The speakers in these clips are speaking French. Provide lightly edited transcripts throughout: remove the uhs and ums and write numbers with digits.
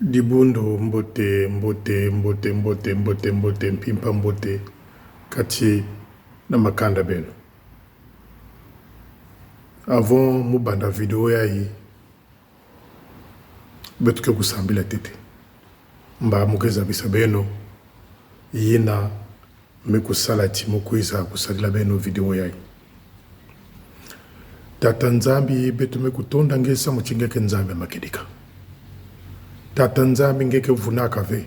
Dibundo mbote mbote mbote mbote mbote mbote mpimpa mbote kati na makanda beno. Avant mubanda video ya hii betuke kusambila tete mba mukeza bisa beno yina mekusala ti mukuiza kusalila beno video ya hii tata nzambi betu mekutonda ngesa muchingeke nzambi makidika tata nzambi ngeke vunaka ve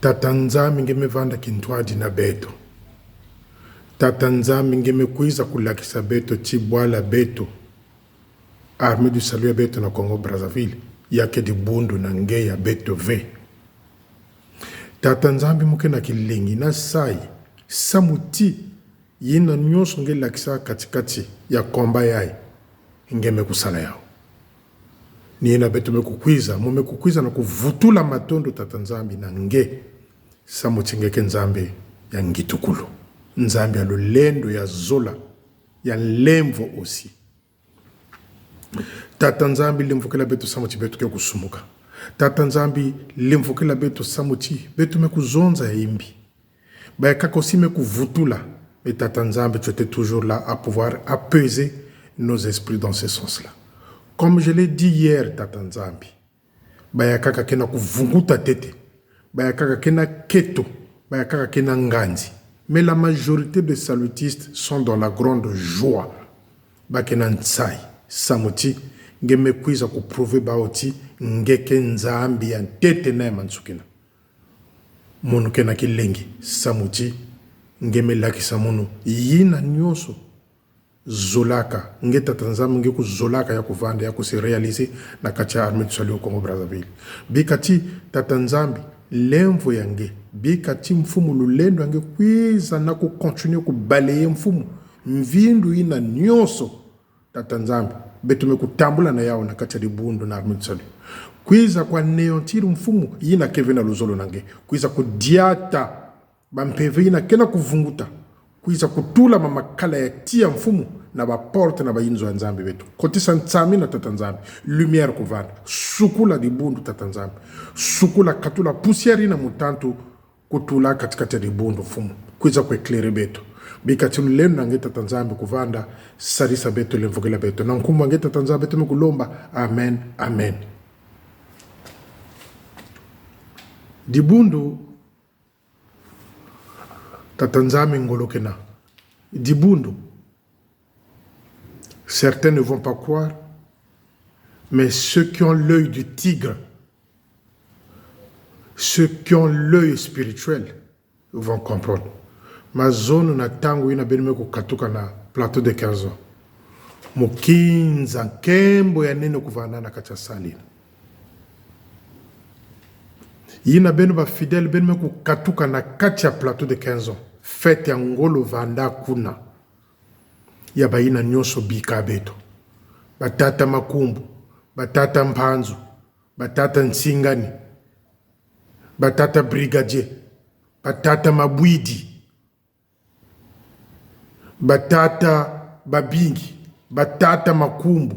tata nzambi ngeme vanda kintwadi na beto tata nzambi ngeme kuiza kulakisa beto chibwala beto arme du salut ya beto na Congo Brazzaville yake di bundu na nge ya beto ve tata nzambi muke na kilingi na sai samuti yina nyonso nge lakisa katikati ya komba yai ngeme kusala yao nina beto mekukwiza na kuvutula matondo tata nzambi na nge samuchingeke nzambi ya ngitukulu nzambi ya lulendo ya zola ya lemvo osi tata nzambi limvukela beto samuchi beto ke kusumuka tata nzambi limvukela beto samuchi beto mekuzonza ya imbi baya kaka osi mekuvutula mais tata nzambi tu étais toujours là à pouvoir apaiser nos esprits dans ce sens là. Comme je l'ai dit hier, tata nzambi, bayakaka kena kuvunguta tete, bayakaka kena keto, bayakaka kena nganzi. Mais la majorité des salutistes sont dans la grande joie. Bakena ntsai, samuti, ngeme kuiza kuprouve baoti, ngeke nzambi ya tete na mansukina. Munu kena kilengi, samuti, ngeme lakisa munu, yina nyoso. Zolaka nge tata nzambi nge ku zolaka ya kuvanda ya kusi realize na kati ya arme du salut au Congo Brazzaville bikati tata nzambi lemvo yange bikati mfumu lulendo yange kwiza na ku continue ku balaye mfumu mvindu ina nyonso tata nzambi betume kutambula na yao na kati ya dibundo na arme du salut kwiza kwa neontiru mfumu yina keve na luzolo nange kwiza kudiata bampeve yina kena kuvunguta kuiza kutula mamakala ya tia mfumu na ba porte na ba inzo ya nzambi betu kotisa ntsami na tata nzambi lumière kuvanda sukula dibundu tata nzambi sukula katula poussière na mutantu kutula katikati ya dibundu mfumu kuiza kueklere betu bikati lenu na ngeta tata nzambi kuvanda sarisa betu lemvugela betu na nkumu ngeta tata nzambi betu mkulomba amen amen dibundu tata nzambi ngolokena dibundu. Certains ne vont pas croire, mais ceux qui ont l'œil du tigre, ceux qui ont l'œil spirituel vont comprendre. Ma zone na tango ina benime kukatuka na plateau de 15 ans. Mukinza kembo ya nene kuvana na kacha salina. Ina benu ba fidèle benime kukatuka na kacha plateau de 15 ans. Fete ya ngolo vanda kuna. Ya baina nyoso bika beto. Batata makumbu, batata mpanzu, batata nsingani, batata brigadier, batata mabwidi, batata babingi, batata makumbu.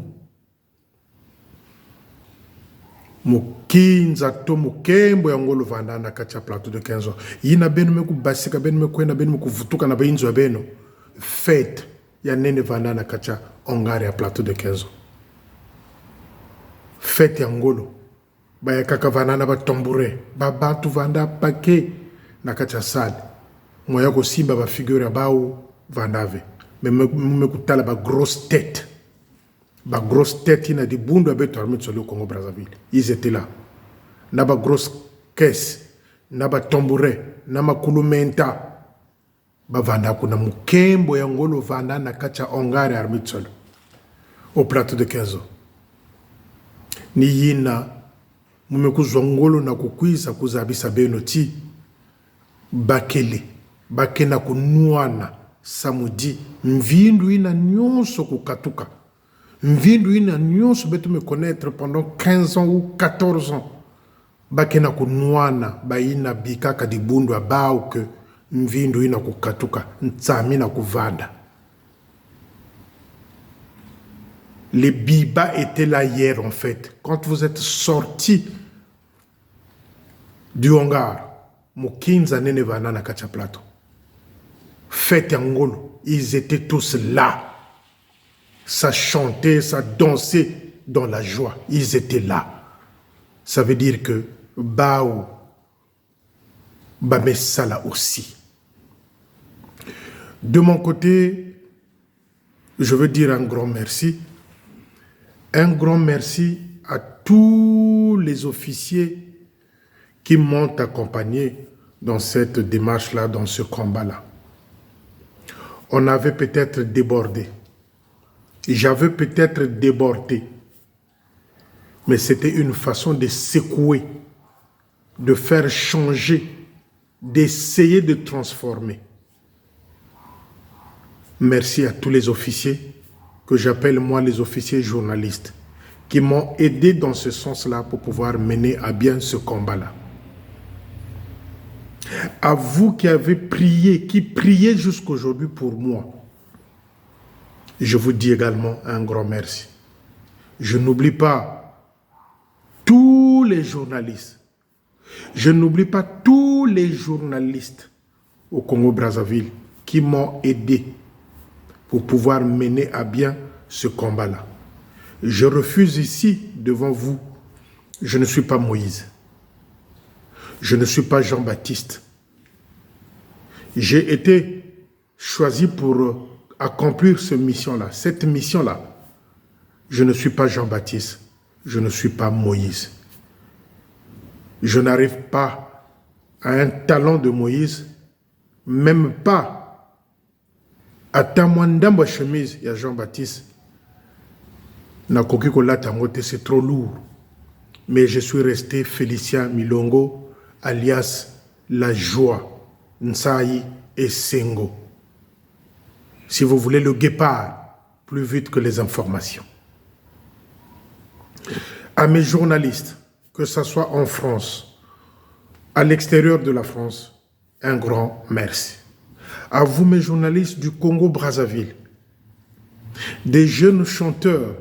Mukinza to mukembo ya ngolo vanda na kacha plateau de 15 ans. Yina benu meku basika benu mekwenda benu mekuvutuka na bainzo ya beno. Fete ya nene vanda na kacha ongari ya plateau de 15 ans. Fete ya ngolo. Baya kaka vanda na batombure. Babatu vanda pake na kacha sali. Mwaya ko simba ba figure bao vandave. Mekutala ba grosse tête. Ba grosse tête ina di bundu abeto arme du salut au Congo Brazzaville. Ils étaient là. Na ba grosse caisse, na ba tambouret, na makulumenta. Ba vanda kuna mukembo ya ngolo vanda na kacha ongare arme du salut au plateau de 15 ans. Ni yina mumekuzwa ngolo na kukwiza kuzabisa beno ti bakele bakena kunuana samudi mvindu ina nyonso kukatuka. Mvindu ina nyonso betu me connaître pendant 15 ans ou 14 ans. Bakena kunuana baina bikaka dibundu abao ke mvindu ina kukatuka ntsami na kuvanda. Les Biba étaient là hier en fait. Quand vous êtes sortis du Hangar, Mukinza Nenevana na Kacha Plateau. Fête Angolo, ils étaient tous là. Ça chantait, ça dansait dans la joie. Ils étaient là. Ça veut dire que Bao, Bamessala aussi. De mon côté, je veux dire un grand merci. Un grand merci à tous les officiers qui m'ont accompagné dans cette démarche-là, dans ce combat-là. On avait peut-être débordé. J'avais peut-être débordé. Mais c'était une façon de secouer, de faire changer, d'essayer de transformer. Merci à tous les officiers, que j'appelle moi les officiers journalistes, qui m'ont aidé dans ce sens-là pour pouvoir mener à bien ce combat-là. À vous qui avez prié, qui priez jusqu'aujourd'hui pour moi, je vous dis également un grand merci. Je n'oublie pas tous les journalistes. Je n'oublie pas tous les journalistes au Congo-Brazzaville qui m'ont aidé pour pouvoir mener à bien ce combat-là. Je refuse ici, devant vous, je ne suis pas Moïse. Je ne suis pas Jean-Baptiste. J'ai été choisi pour accomplir cette mission-là. Cette mission-là, je ne suis pas Jean-Baptiste. Je ne suis pas Moïse. Je n'arrive pas à un talent de Moïse, même pas à Tamwandamba chemise, il y a Jean-Baptiste. C'est trop lourd. Mais je suis resté Félicien Milongo, alias La Joie, Nsaï et Sengo. Si vous voulez le guépard, plus vite que les informations. À mes journalistes, que ce soit en France, à l'extérieur de la France, un grand merci. À vous, mes journalistes du Congo-Brazzaville, des jeunes chanteurs.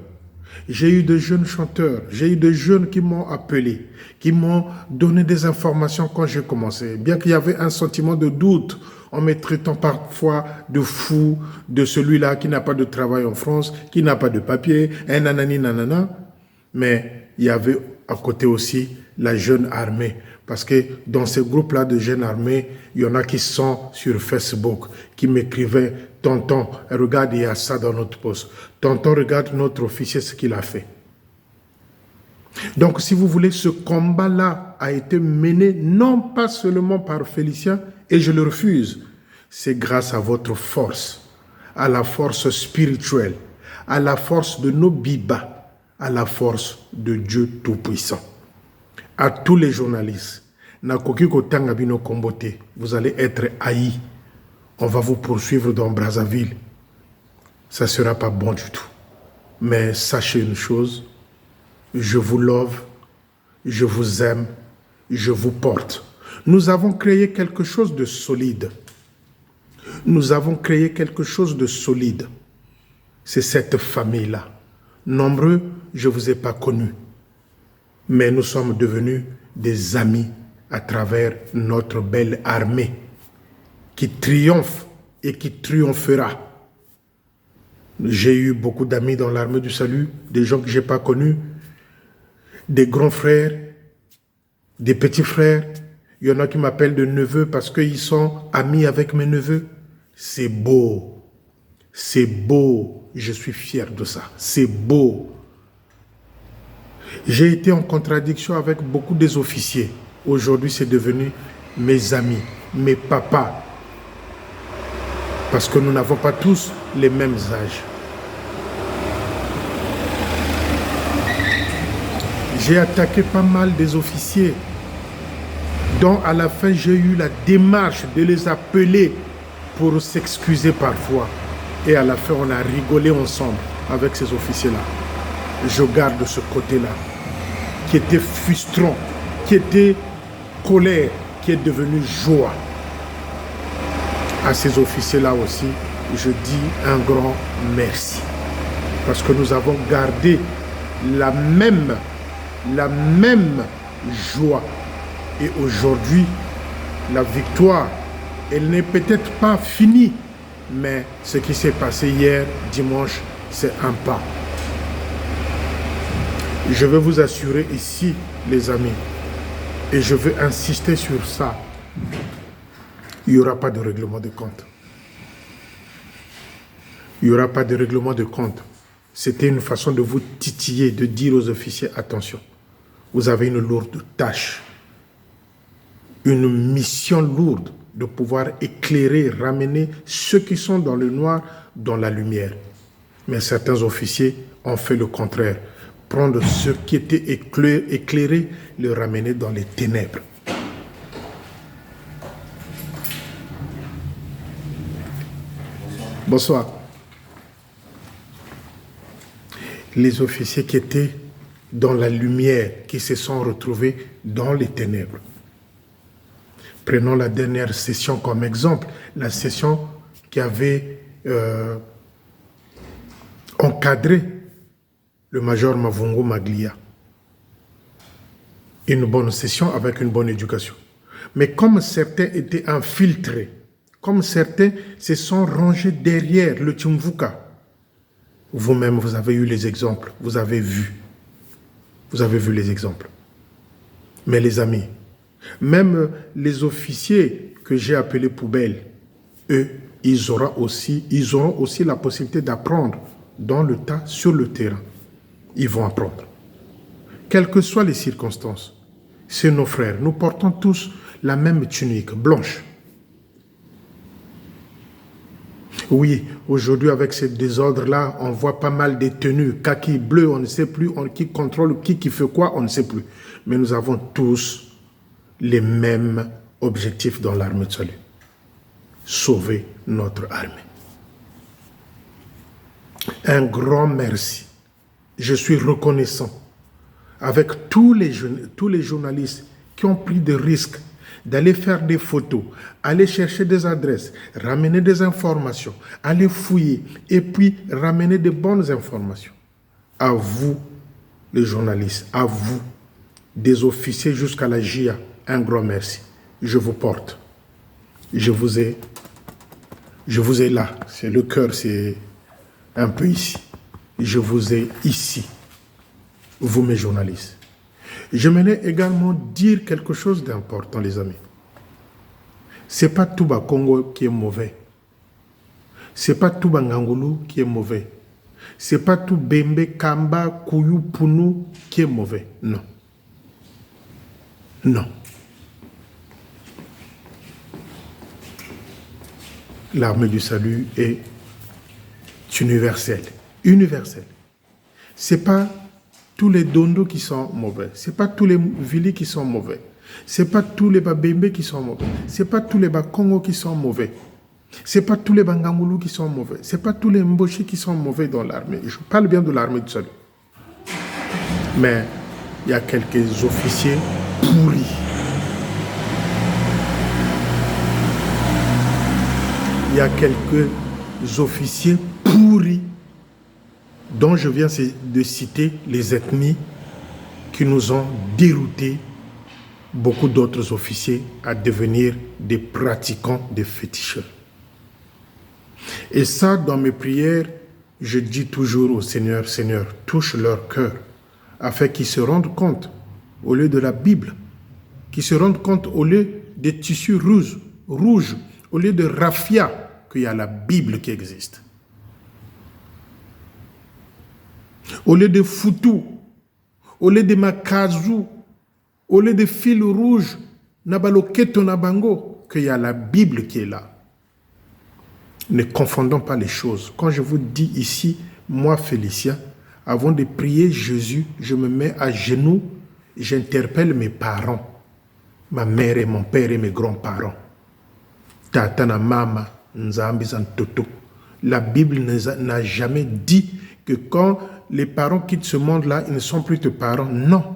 J'ai eu de jeunes chanteurs, j'ai eu des jeunes qui m'ont appelé, qui m'ont donné des informations quand j'ai commencé. Bien qu'il y avait un sentiment de doute, en me traitant parfois de fou, de celui-là qui n'a pas de travail en France, qui n'a pas de papier, un nanani nanana. Mais il y avait à côté aussi la jeune armée. Parce que dans ce groupe-là de jeunes armés, il y en a qui sont sur Facebook, qui m'écrivaient « Tonton, regarde, il y a ça dans notre poste. Tonton, regarde notre officier, ce qu'il a fait. » Donc, si vous voulez, ce combat-là a été mené non pas seulement par Félicien, et je le refuse, c'est grâce à votre force, à la force spirituelle, à la force de nos bibas, à la force de Dieu Tout-Puissant. À tous les journalistes, vous allez être haïs. On va vous poursuivre dans Brazzaville. Ça ne sera pas bon du tout. Mais sachez une chose, je vous love, je vous aime, je vous porte. Nous avons créé quelque chose de solide. Nous avons créé quelque chose de solide. C'est cette famille-là. Nombreux, je ne vous ai pas connus. Mais nous sommes devenus des amis à travers notre belle armée qui triomphe et qui triomphera. J'ai eu beaucoup d'amis dans l'armée du salut, des gens que je n'ai pas connus, des grands frères, des petits frères. Il y en a qui m'appellent de neveux parce qu'ils sont amis avec mes neveux. C'est beau. C'est beau. Je suis fier de ça. C'est beau. J'ai été en contradiction avec beaucoup des officiers. Aujourd'hui, c'est devenu mes amis, mes papas. Parce que nous n'avons pas tous les mêmes âges. J'ai attaqué pas mal des officiers, dont à la fin j'ai eu la démarche de les appeler pour s'excuser parfois. Et à la fin, on a rigolé ensemble avec ces officiers-là. Je garde ce côté-là, qui était frustrant, qui était colère, qui est devenu joie. À ces officiers-là aussi, je dis un grand merci. Parce que nous avons gardé la même joie, Et aujourd'hui, la victoire, elle n'est peut-être pas finie, mais ce qui s'est passé hier, dimanche, c'est un pas. Je veux vous assurer ici, les amis, et je veux insister sur ça, il n'y aura pas de règlement de compte. Il n'y aura pas de règlement de compte. C'était une façon de vous titiller, de dire aux officiers, attention, vous avez une lourde tâche, une mission lourde de pouvoir éclairer, ramener ceux qui sont dans le noir dans la lumière. Mais certains officiers ont fait le contraire. Prendre ceux qui étaient éclairés, les ramener dans les ténèbres. Bonsoir. Les officiers qui étaient dans la lumière, qui se sont retrouvés dans les ténèbres. Prenons la dernière session comme exemple, la session qui avait encadré le major Mavungo Maglia. Une bonne session avec une bonne éducation. Mais comme certains étaient infiltrés, comme certains se sont rangés derrière le Tchumvuka, vous-même, vous avez eu les exemples, vous avez vu les exemples. Mais les amis, même les officiers que j'ai appelés poubelles, eux, ils auront aussi la possibilité d'apprendre dans le tas, sur le terrain. Ils vont apprendre. Quelles que soient les circonstances, c'est nos frères. Nous portons tous la même tunique blanche. Oui, aujourd'hui, avec ce désordre-là, on voit pas mal de tenues, kaki, bleu, on ne sait plus, qui contrôle, qui fait quoi, on ne sait plus. Mais nous avons tous les mêmes objectifs dans l'armée de salut. Sauver notre armée. Un grand merci. Je suis reconnaissant avec tous les journalistes qui ont pris des risques d'aller faire des photos, aller chercher des adresses, ramener des informations, aller fouiller et puis ramener de bonnes informations. À vous, les journalistes, à vous, des officiers jusqu'à la JIA, un grand merci. Je vous porte. Je vous ai là. C'est le cœur, c'est un peu ici. Je vous ai ici, vous mes journalistes. J'aimerais également dire quelque chose d'important, les amis. Ce n'est pas tout bas Congo qui est mauvais. Ce n'est pas tout bas Ngangulu qui est mauvais. Ce n'est pas tout Bembe, Kamba, Kouyou, Pounou qui est mauvais. Non. Non. L'armée du salut est universelle. Universelle. Ce n'est pas tous les Dondo qui sont mauvais. Ce n'est pas tous les Vili qui sont mauvais. Ce n'est pas tous les Babembe qui sont mauvais. Ce n'est pas tous les Bakongo qui sont mauvais. Ce n'est pas tous les Bangangoulou qui sont mauvais. Ce n'est pas tous les Mboshi qui sont mauvais dans l'armée. Je parle bien de l'armée du salut. Mais il y a quelques officiers pourris. Il y a quelques officiers pourris dont je viens de citer les ethnies qui nous ont dérouté beaucoup d'autres officiers à devenir des pratiquants, des féticheurs. Et ça, dans mes prières, je dis toujours au Seigneur, Seigneur, touche leur cœur, afin qu'ils se rendent compte, au lieu de la Bible, qu'ils se rendent compte, au lieu des tissus rouges, au lieu de raffia, qu'il y a la Bible qui existe. Au lieu de foutou, au lieu de makazou, au lieu de fil rouge, nabaloketo nabango, qu'il y a la Bible qui est là. Ne confondons pas les choses. Quand je vous dis ici, moi Félicien, avant de prier Jésus, je me mets à genoux, j'interpelle mes parents, ma mère et mon père et mes grands-parents. Tata na mama, nzambi zantoto. La Bible n'a jamais dit que quand les parents quittent ce monde-là, ils ne sont plus tes parents. Non.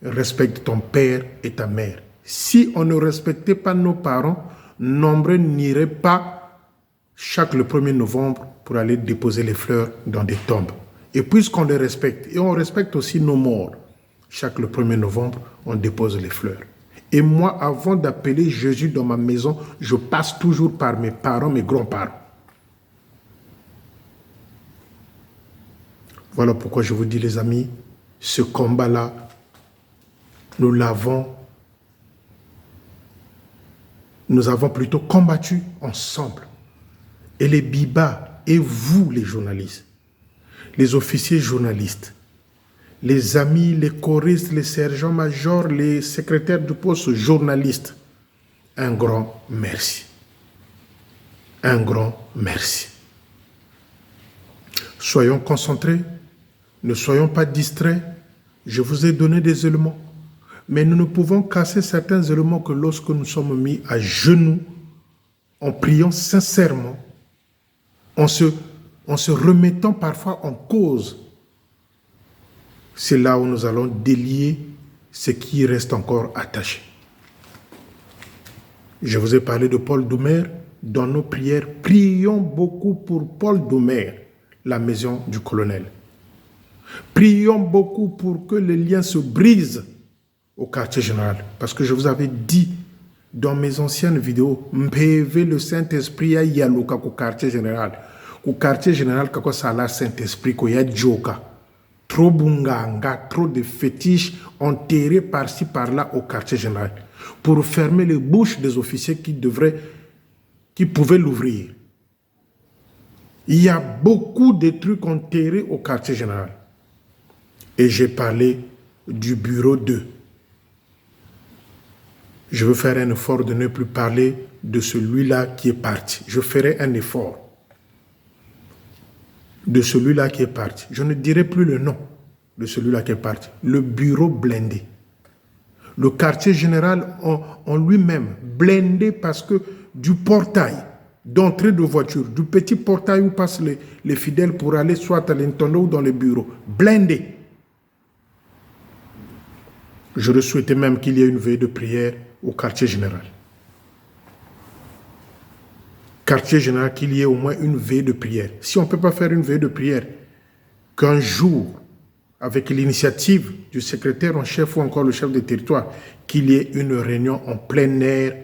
Respecte ton père et ta mère. Si on ne respectait pas nos parents, nombreux n'iraient pas chaque le 1er novembre pour aller déposer les fleurs dans des tombes. Et puisqu'on les respecte, et on respecte aussi nos morts, chaque le 1er novembre, on dépose les fleurs. Et moi, avant d'appeler Jésus dans ma maison, je passe toujours par mes parents, mes grands-parents. Voilà pourquoi je vous dis, les amis, ce combat-là, nous avons plutôt combattu ensemble. Et les bibas, et vous les journalistes, les officiers journalistes, les amis, les choristes, les sergents-majors, les secrétaires du poste journalistes, un grand merci. Un grand merci. Soyons concentrés, ne soyons pas distraits. Je vous ai donné des éléments. Mais nous ne pouvons casser certains éléments que lorsque nous sommes mis à genoux, en priant sincèrement, en se remettant parfois en cause. C'est là où nous allons délier ce qui reste encore attaché. Je vous ai parlé de Paul Doumer. Dans nos prières, prions beaucoup pour Paul Doumer, la maison du colonel. Prions beaucoup pour que les liens se brisent au quartier général. Parce que je vous avais dit dans mes anciennes vidéos, MPV le Saint-Esprit a yalouka au quartier général. Au quartier général, kako sala Saint-Esprit, ko ya djoka. Trop bunganga, trop de fétiches enterrés par-ci, par-là au quartier général. Pour fermer les bouches des officiers qui pouvaient l'ouvrir. Il y a beaucoup de trucs enterrés au quartier général. Et j'ai parlé du bureau 2. Je veux faire un effort de ne plus parler de celui-là qui est parti. Je ferai un effort de celui-là qui est parti. Je ne dirai plus le nom de celui-là qui est parti. Le bureau blindé. Le quartier général en lui-même, blindé parce que du portail d'entrée de voiture, du petit portail où passent les fidèles pour aller soit à l'intendant ou dans les bureaux, blindé. J'aurais souhaité même qu'il y ait une veille de prière au quartier général. Quartier général, qu'il y ait au moins une veille de prière. Si on ne peut pas faire une veille de prière, qu'un jour, avec l'initiative du secrétaire en chef ou encore le chef de territoire, qu'il y ait une réunion en plein air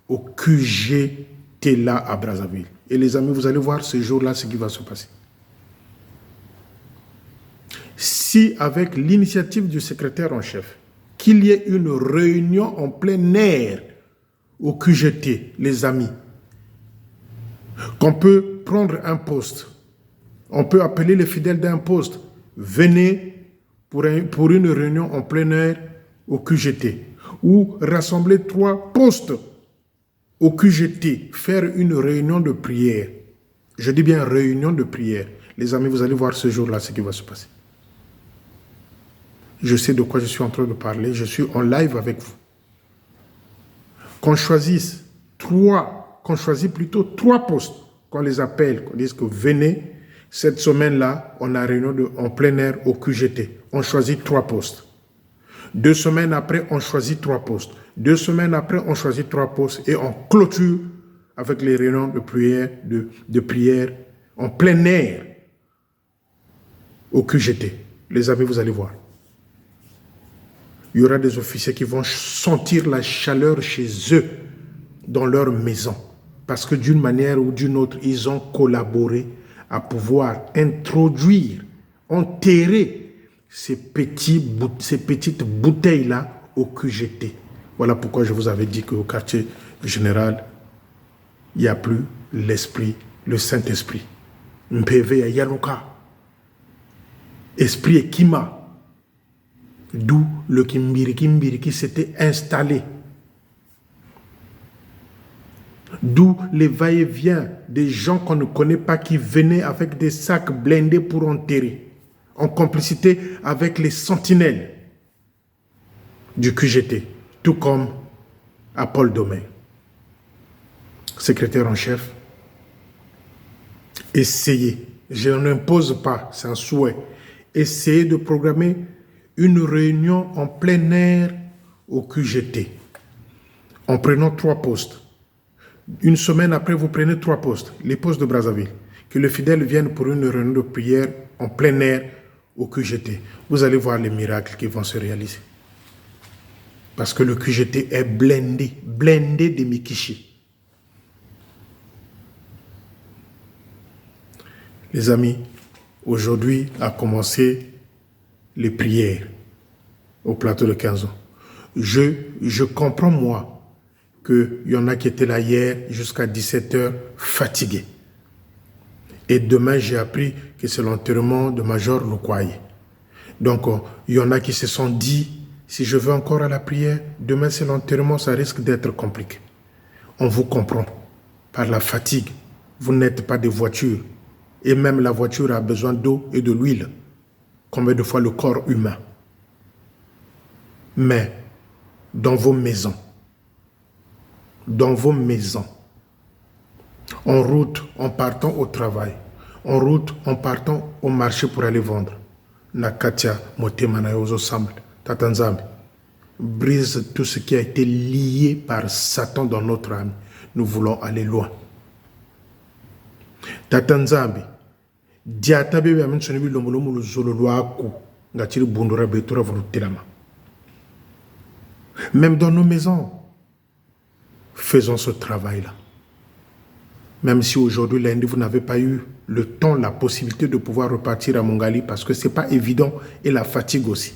au QG là à Brazzaville. Et les amis, vous allez voir ce jour-là ce qui va se passer. Si avec l'initiative du secrétaire en chef, qu'il y ait une réunion en plein air au QGT, les amis, qu'on peut prendre un poste, on peut appeler les fidèles d'un poste, venez pour une réunion en plein air au QGT, ou rassembler 3 postes au QGT, faire une réunion de prière. Je dis bien réunion de prière. Les amis, vous allez voir ce jour-là ce qui va se passer. Je sais de quoi je suis en train de parler. Je suis en live avec vous. Qu'on choisisse plutôt 3 postes, qu'on les appelle, qu'on dise que venez, cette semaine-là, on a réunion en plein air au QGT. On choisit 3 postes. 2 semaines après, on choisit 3 postes. 2 semaines après, on choisit 3 postes et on clôture avec les réunions de prière en plein air au QGT. Les amis, vous allez voir. Il y aura des officiers qui vont sentir la chaleur chez eux, dans leur maison. Parce que d'une manière ou d'une autre, ils ont collaboré à pouvoir introduire, enterrer ces petites bouteilles-là au QGT. Voilà pourquoi je vous avais dit qu'au quartier général, il n'y a plus l'esprit, le Saint-Esprit. MPV à Yanuka. Esprit et Kima. D'où le Kimbiri qui s'était installé. D'où les va-et-vient des gens qu'on ne connaît pas qui venaient avec des sacs blindés pour enterrer, en complicité avec les sentinelles du QGT, tout comme à Paul Doumer. Secrétaire en chef, essayez, je n'impose pas, c'est un souhait, essayez de programmer une réunion en plein air au QGT, en prenant 3 postes. Une semaine après, vous prenez 3 postes, les postes de Brazzaville. Que les fidèles viennent pour une réunion de prière en plein air au QGT. Vous allez voir les miracles qui vont se réaliser. Parce que le QGT est blindé de Mikishi. Les amis, aujourd'hui a commencé les prières au plateau de 15 ans. Je comprends, moi, qu'il y en a qui étaient là hier jusqu'à 17h fatigués. Et demain, j'ai appris que c'est l'enterrement de Major Lukwaye. Donc, il y en a qui se sont dit, si je vais encore à la prière, demain c'est l'enterrement, ça risque d'être compliqué. On vous comprend. Par la fatigue, vous n'êtes pas des voitures. Et même la voiture a besoin d'eau et de l'huile. Combien de fois le corps humain. Mais, dans vos maisons, en route, en partant au travail, en route, en partant au marché pour aller vendre, Nakatia, Motema, Nayozo Samble, Tatanzambe, brise tout ce qui a été lié par Satan dans notre âme. Nous voulons aller loin. Tatanzambe, Diatabe, Amen Sonebi, Lomolomo, Zololoaku, Gatiri Bundura, Betura, Vrutelama. Même dans nos maisons, faisons ce travail-là. Même si aujourd'hui, lundi, vous n'avez pas eu le temps, la possibilité de pouvoir repartir à Mongali parce que ce n'est pas évident et la fatigue aussi.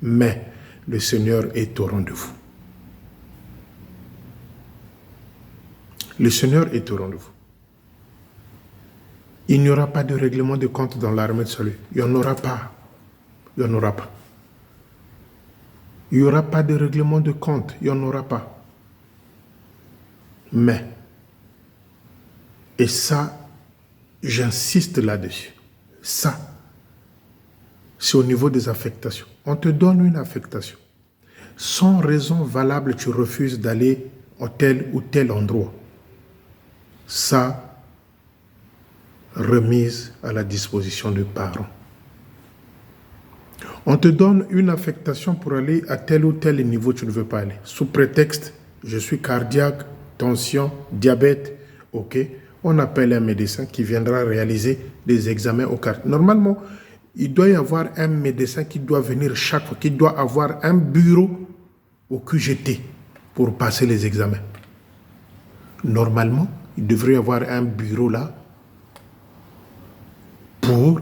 Mais le Seigneur est au rendez-vous. Le Seigneur est au rendez-vous. Il n'y aura pas de règlement de compte dans l'armée de salut. Il n'y en aura pas. Il n'y en aura pas. Il n'y aura pas de règlement de compte. Il n'y en aura pas. Mais, et ça, j'insiste là-dessus. Ça, c'est au niveau des affectations. On te donne une affectation. Sans raison valable, tu refuses d'aller à tel ou tel endroit. Ça, remise à la disposition des parents. On te donne une affectation pour aller à tel ou tel niveau, tu ne veux pas aller. Sous prétexte, je suis cardiaque, tension, diabète, ok. On appelle un médecin qui viendra réaliser des examens au cardiaque. Normalement, il doit y avoir un médecin qui doit venir chaque fois, qui doit avoir un bureau au QGT pour passer les examens. Normalement, il devrait y avoir un bureau là pour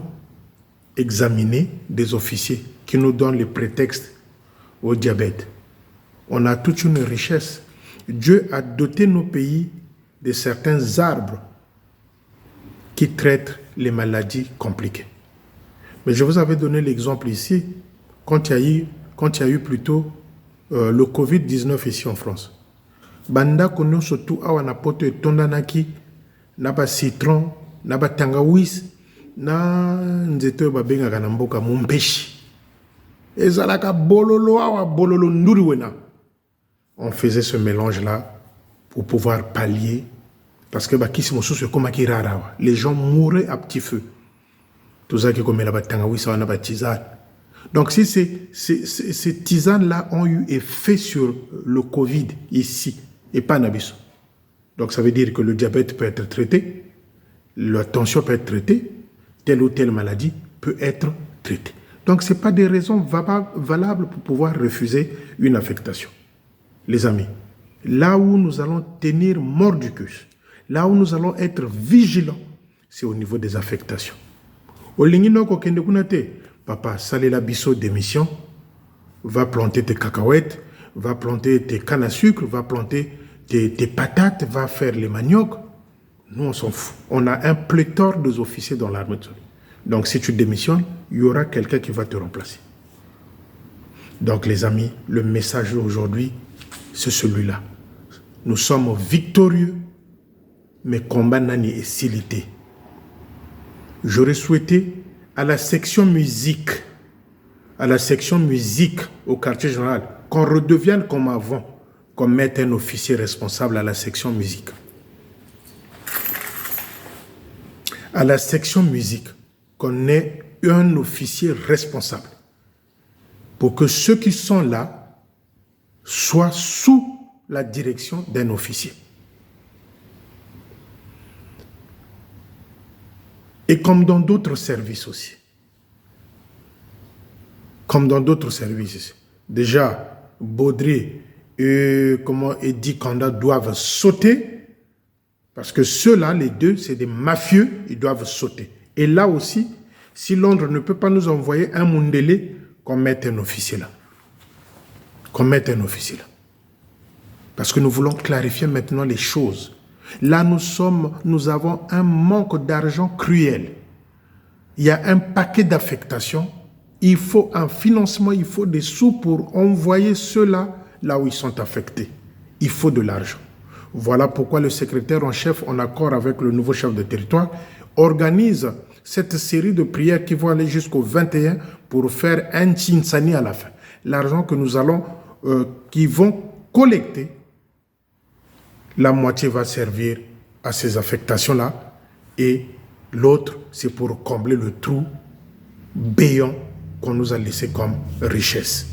examiner des officiers qui nous donnent les prétextes au diabète. On a toute une richesse. Dieu a doté nos pays de certains arbres qui traitent les maladies compliquées. Mais je vous avais donné l'exemple ici, quand il y a eu plutôt le Covid-19 ici en France. Banda kono surtout awana poto etondanaki naba citron, naba tangawis, na nzete babengaka na mboka mumpeshi. Ezalaka bololo awa bololo nduri wena. On faisait ce mélange-là pour pouvoir pallier, parce que les gens mouraient à petit feu. Tout ça qui est comme la tangawis, ça na tisane. Donc si ces tisanes-là ont eu effet sur le Covid ici, et pas Nabiso. Donc ça veut dire que le diabète peut être traité, la tension peut être traitée, telle ou telle maladie peut être traitée. Donc ce n'est pas des raisons valables pour pouvoir refuser une affectation. Les amis, là où nous allons tenir mordicus, là où nous allons être vigilants, c'est au niveau des affectations. Au Linginoko Kendekunate, papa, Salela Bisso d'émission, va planter tes cacahuètes, va planter tes cannes à sucre, va planter tes patates, va faire les maniocs. Nous, on s'en fout. On a un pléthore des officiers dans l'armée de salut. Donc, si tu démissionnes, il y aura quelqu'un qui va te remplacer. Donc, les amis, le message d'aujourd'hui, c'est celui-là. Nous sommes victorieux, mais combat nani est silité. J'aurais souhaité à la section musique au quartier général, qu'on redevienne comme avant, qu'on mette un officier responsable à la section musique. À la section musique, qu'on ait un officier responsable pour que ceux qui sont là soient sous la direction d'un officier. Et comme dans d'autres services aussi. Comme dans d'autres services. Déjà, Baudry et Eddie Kanda doivent sauter, parce que ceux-là, les deux, c'est des mafieux, ils doivent sauter. Et là aussi, si Londres ne peut pas nous envoyer un Mundele, qu'on mette un officier là. Qu'on mette un officier là. Parce que nous voulons clarifier maintenant les choses. Là, nous avons un manque d'argent cruel. Il y a un paquet d'affectations. Il faut un financement, il faut des sous pour envoyer ceux-là là où ils sont affectés. Il faut de l'argent. Voilà pourquoi le secrétaire en chef, en accord avec le nouveau chef de territoire, organise cette série de prières qui vont aller jusqu'au 21 pour faire un Tsinsani à la fin. L'argent que nous allons, qui vont collecter, la moitié va servir à ces affectations-là et l'autre, c'est pour combler le trou béant qu'on nous a laissé comme richesse.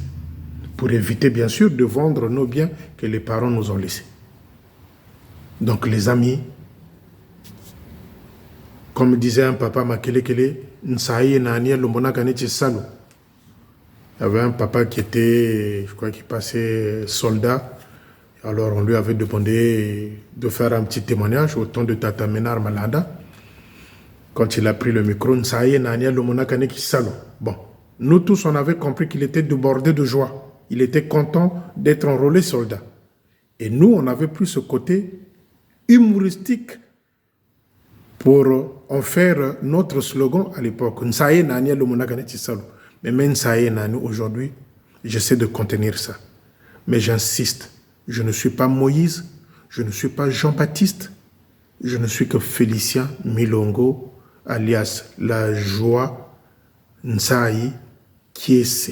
Pour éviter, bien sûr, de vendre nos biens que les parents nous ont laissés. Donc, les amis, comme disait un papa, il y avait un papa qui était, je crois qu'il passait soldat. Alors, on lui avait demandé de faire un petit témoignage au temps de Tata Ménard Malada. Quand il a pris le micro, bon, nous tous, on avait compris qu'il était débordé de joie. Il était content d'être enrôlé soldat. Et nous, on avait pris ce côté humoristique pour en faire notre slogan à l'époque. Mais même aujourd'hui, j'essaie de contenir ça. Mais j'insiste, je ne suis pas Moïse, je ne suis pas Jean-Baptiste, je ne suis que Félicien Milongo, alias la joie Nsaï Kiese.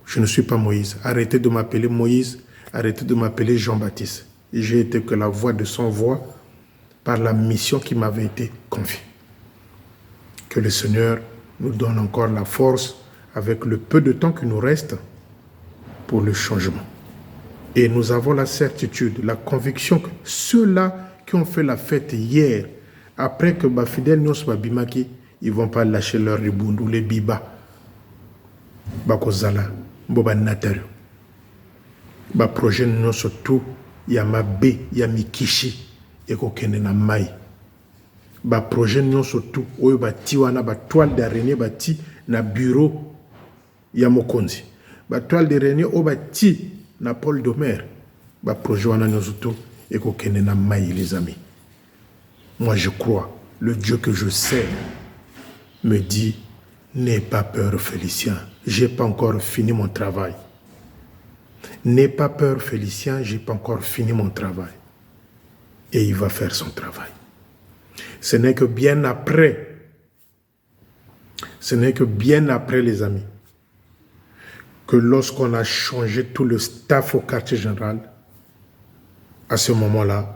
Je ne suis pas Moïse. Arrêtez de m'appeler Moïse, arrêtez de m'appeler Jean-Baptiste. J'ai été que la voix de son voix par la mission qui m'avait été confiée. Que le Seigneur nous donne encore la force avec le peu de temps qui nous reste pour le changement. Et nous avons la certitude, la conviction que ceux-là qui ont fait la fête hier, après que Bafidel Nyos Babimaki, ils ne vont pas lâcher leur ribundu, les biba. Bakozala, Boba Natario. Ba projet Nyos tout, Yama B, Yami Kishi, et kokene na mai. Ba projet Nyos tout, Oyo ba tiwana, ba toile d'araignée, ba ti na bureau, Yamokonzi. Ba toile d'araignée, o ba ti na Paul Domer. Ba projet wana Nyos tout, et kokene na mai, les amis. Moi, je crois, le Dieu que je sais me dit, n'aie pas peur, Félicien, j'ai pas encore fini mon travail. N'aie pas peur, Félicien, j'ai pas encore fini mon travail. Et il va faire son travail. Ce n'est que bien après, les amis, que lorsqu'on a changé tout le staff au quartier général, à ce moment-là,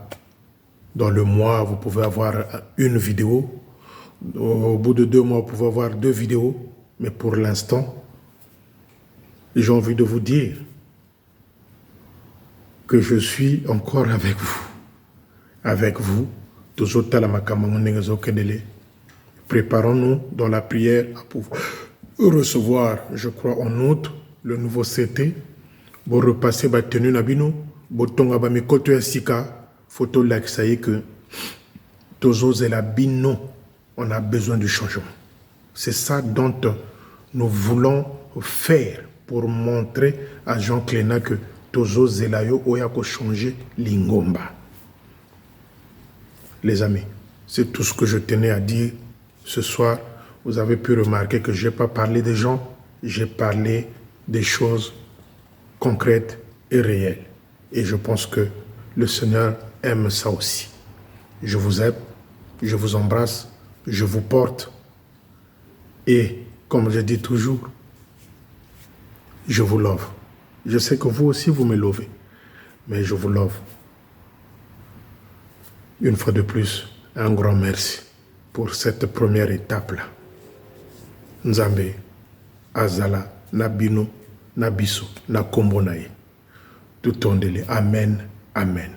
dans le mois, vous pouvez avoir une vidéo. Au bout de 2 mois, vous pouvez avoir 2 vidéos. Mais pour l'instant, j'ai envie de vous dire que je suis encore avec vous. Avec vous. Préparons-nous dans la prière à pouvoir recevoir, je crois, en août, le nouveau CT. Pour repasser la tenue Nabino. Botonga Bamikoto Sika. Photo là, ça y est que Tozo Zelabino, on a besoin du changement. C'est ça dont nous voulons faire pour montrer à Jean Cléna que Tozo Zelayo Oyako changer Lingomba. Les amis, c'est tout ce que je tenais à dire ce soir. Vous avez pu remarquer que je n'ai pas parlé des gens, j'ai parlé des choses concrètes et réelles. Et je pense que le Seigneur aime ça aussi. Je vous aime, je vous embrasse, je vous porte. Et comme je dis toujours, je vous love. Je sais que vous aussi, vous me lovez. Mais je vous love. Une fois de plus, un grand merci pour cette première étape-là. Nzambe, Azala, Nabino, Nabiso, Nakombonaye. Tout ondele. Amen. Amen.